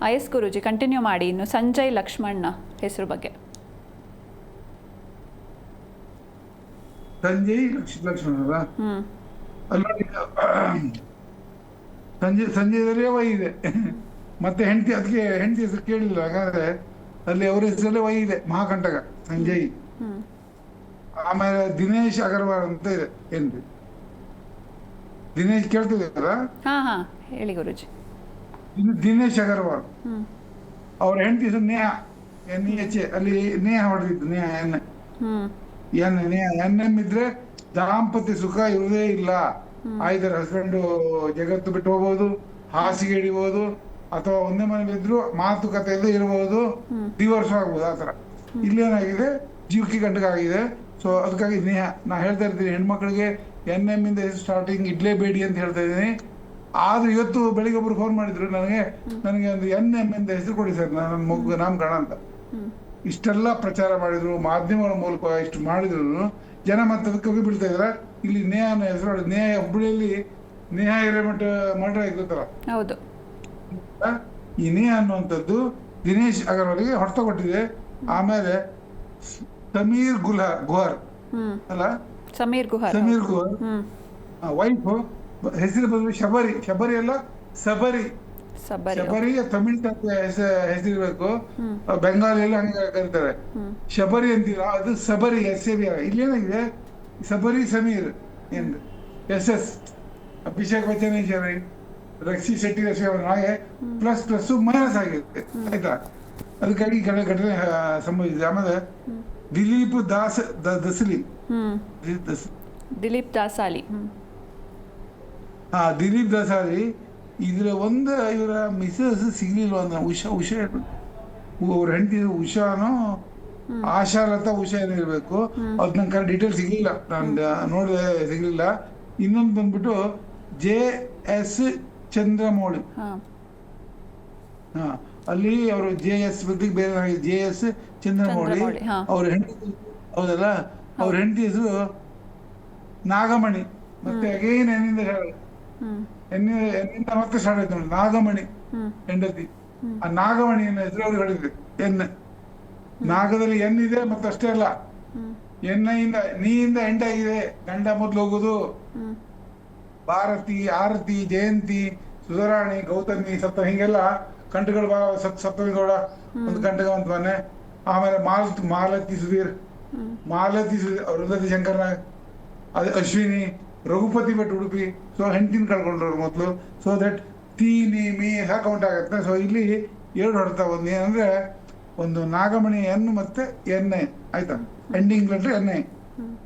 S Guruji, continue ಮಾಡಿ. ಇನ್ನು ಸಂಜಯ್ ಲಕ್ಷ್ಮಣ್ಣ ಹೆಸರು ಬಗ್ಗೆ. ಸಂಜಯ್ ಲಕ್ಷ್ಮಣ ಅಲ್ಲ, ಸಂಜಯದಲ್ಲೇ ವೈ ಇದೆ. ಮತ್ತೆ ಹೆಂಡತಿ, ಅದಕ್ಕೆ ಹೆಂಡತಿ ಹೆಸರು ಕೇಳಿಲ್ಲ. ಹಾಗಾದ್ರೆ ಅಲ್ಲಿ ಅವ್ರ ಹೆಸರಲ್ಲೇ ವೈ ಇದೆ, ಮಹಾಕಂಟಕ ಸಂಜಯ್. ಆಮೇಲೆ ದಿನೇಶ್ ಅಗರ್ವಾಲ್ ಅಂತ ಇದೆ ಹೆಂಡತಿ. ದಿನೇಶ್ ಕೇಳ್ತಿದಾರ? ಹೇಳಿ ಗುರೂಜಿ. ದಿನೇಶ್ ಅಗರ್ವಾಲ್ ಅವ್ರ ಹೆಂಡತಿ ಹೆಸರು ನೇಹಾ, NEH. ಅಲ್ಲಿ ನೇಹಾ ಹೊಡೆದಿದ್ದು, ನೇಹಾ ಎನ್ ಎಂ ಇದ್ರೆ ದಾಂಪತ್ಯ ಸುಖ ಇರುವುದೇ ಇಲ್ಲ. ಆಯ್ತಾರೆ ಹಸ್ಬೆಂಡ್ ಜಗತ್ತು ಬಿಟ್ಟು ಹೋಗ್ಬೋದು, ಹಾಸಿಗೆ ಹಿಡಿಬಹುದು, ಅಥವಾ ಒಂದೇ ಮನೇಲಿ ಇದ್ರು ಮಾತುಕತೆಯಲ್ಲೇ ಇರಬಹುದು, ಡಿವೋರ್ಸ್ ಆಗ್ಬೋದು. ಆತರ ಇಲ್ಲೇನಾಗಿದೆ, ಜೀವಕ್ಕೆ ಗಂಟಗಾಗಿದೆ. ಸೊ ಅದಕ್ಕಾಗಿ ನೇಹಾ, ನಾ ಹೇಳ್ತಾ ಇರ್ತೀನಿ ಹೆಣ್ಮಕ್ಳಿಗೆ NM ಇಂದ ಸ್ಟಾರ್ಟಿಂಗ್ ಇಡ್ಲೇಬೇಡಿ ಅಂತ ಹೇಳ್ತಾ ಇದ್ದೀನಿ. ಆದ್ರೆ ಇವತ್ತು ಬೆಳಿಗ್ಗೆ ಒಬ್ರು ಫೋನ್ ಮಾಡಿದ್ರು ನನಗೆ ಒಂದು NM ಇಂದ ಹೆಸರು ಕೊಡಿ ಸರ್, ನನ್ನ ಮಗು ನಾಮಕರಣ ಅಂತ. ಇಷ್ಟೆಲ್ಲ ಪ್ರಚಾರ ಮಾಡಿದ್ರು, ಮಾಧ್ಯಮಗಳ ಮೂಲಕ ಇಷ್ಟು ಮಾಡಿದ್ರು, ಜನ ಮತ್ತೆ ಅದಕ್ಕೆ ಹೋಗಿ ಬೀಳ್ತಾ ಇದ್ರ. ಇಲ್ಲಿ ನೇಹಾನ ಹೆಸರು, ನೇಹಾ ಹುಬ್ಬಳ್ಳಿಯಲ್ಲಿ ನೇಹಾ ಹಿರೇಮಠ ಮರ್ಡರ್ ಆಗಿರುತ್ತಲ್ಲ, ಹೌದು. ಈ ನೇಹಾ ಅನ್ನುವಂಥದ್ದು ದಿನೇಶ್ ಅಗರ್ವಾಲ್ಗೆ ಹೊಡೆತ ಕೊಟ್ಟಿದೆ. ಆಮೇಲೆ ಸಮೀರ್ ಗುಹರ್ ಅಲ್ಲ, ಸಮೀರ್ ಗುಹರ್ ವೈಫ್ ಹೆಸರು ಬಂದು ಶಬರಿ ಅಲ್ಲ, ಸಬರಿ. ತಮಿಳ್ ಹೆಸರಿರ್ಬೇಕು, ಬೆಂಗಾಲಿಯಲ್ಲಿ ಹಂಗ ಕರೀತಾರೆ. ಶಬರಿ ಅಂತೀರ, ಅದು ಸಬರಿ, SAB. ಇಲ್ಲೇನಾಗಿದೆ, ಸಬರಿ ಸಮೀರ್ ಎಂದು SS. ಅಭಿಷೇಕ್ ಬಚ್ಚನ್, ರಕ್ಷಿ ಶೆಟ್ಟಿ, ಹಾಗೆ ಪ್ಲಸ್ ಮೈನಸ್ ಆಗಿದೆ. ಆಯ್ತಾ, ಅದಕ್ಕಾಗಿ ಘಟನೆ ಸಂಭವಿಸಿದೆ. ಆಮೇಲೆ ದಿಲೀಪ್ ದಸಲಿ, ದಿಲೀಪ್ ದಾಸಾಲಿ, ದಿಲೀಪ್ ದಾಸಾಲಿ. ಇದ್ರ ಇವರ ಮಿಸಸ್ ಸಿಗ್ಲಿಲ್ಲ ಅಂದ್ರೆ ಉಷಾ ಅವ್ರ ಹೆಂಡತಿ ಉಷಾನೋ ಆಶಾಲತಾ ಉಷಾ ಏನಿರ್ಬೇಕು, ಅದ್ ನಂಗೆ ಡೀಟೇಲ್ ಸಿಗ್ಲಿಲ್ಲ, ನಾನು ನೋಡಿದೆ ಸಿಗ್ಲಿಲ್ಲ. ಇನ್ನೊಂದು ಬಂದ್ಬಿಟ್ಟು JS ಚಂದ್ರಮೌಳಿ. ಅಲ್ಲಿ ಅವರು JS ಬದಿಗೆ ಬೇರೆ JS ಚಂದ್ರಮೌಳಿ ಅವ್ರ ಹೆಂಡತಿ, ಹೌದಲ್ಲ, ಅವ್ರ ಹೆಂಡತಿ ಹೆಸರು ನಾಗಮಣಿ. ಮತ್ತೆ ಅಗೇನ್ ಎನ್ನಿಂದ ಮತ್ತೆ ಸ್ಟಾರ್ಟ್ ಆಯ್ತು ನೋಡಿ, ನಾಗಮಣಿ ಹೆಂಡತಿ. ಆ ನಾಗಮಣಿಯ ಹೆಸರು ಅವ್ರಿಗೆ ಹೊಡಿದೆ ಎನ್. ನಾಗದಲ್ಲಿ N ಇದೆ, ಮತ್ತೆ ಅಷ್ಟೇ ಅಲ್ಲ, ನೀಯಿಂದ ಎಂಡ್ ಆಗಿದೆ. ಗಂಡ ಮೊದ್ಲು ಹೋಗುದು ಭಾರತಿ, ಆರತಿ, ಜಯಂತಿ, ಸುಧರಾಣಿ, ಗೌತಮಿ, ಸಪ್ತ, ಹಿಂಗೆಲ್ಲ ಕಂಠಗಳು ಸಪ್ತಮಿ ಗೌಡ ಒಂದು ಕಂಠಗ ಅಂತ ಮನೆ. ಆಮೇಲೆ ಮಾಲತಿ ಸುಧೀರ್, ಅರುಂಧತಿ ಶಂಕರ್ ನಾಗ್, ಅದೇ ಅಶ್ವಿನಿ, ರಘುಪತಿ ಭಟ್ ಉಡುಪಿ. ಸೊ ಹೆಂಡತಿನ ಕಳ್ಕೊಂಡ್ರು ಮೊದ್ಲು. ಸೊ ದಟ್ ಮೀ ಕೌಂಟ್ ಆಗತ್ತೆ. ಸೊ ಇಲ್ಲಿ 2 ಹೊಡೆತ. ಒಂದು ಏನಂದ್ರೆ, ಒಂದು ನಾಗಮಣಿ N ಮತ್ತೆ NA, ಆಯ್ತಾ, ಎಂಡಿಂಗ್ ಲೆಟರ್ NA.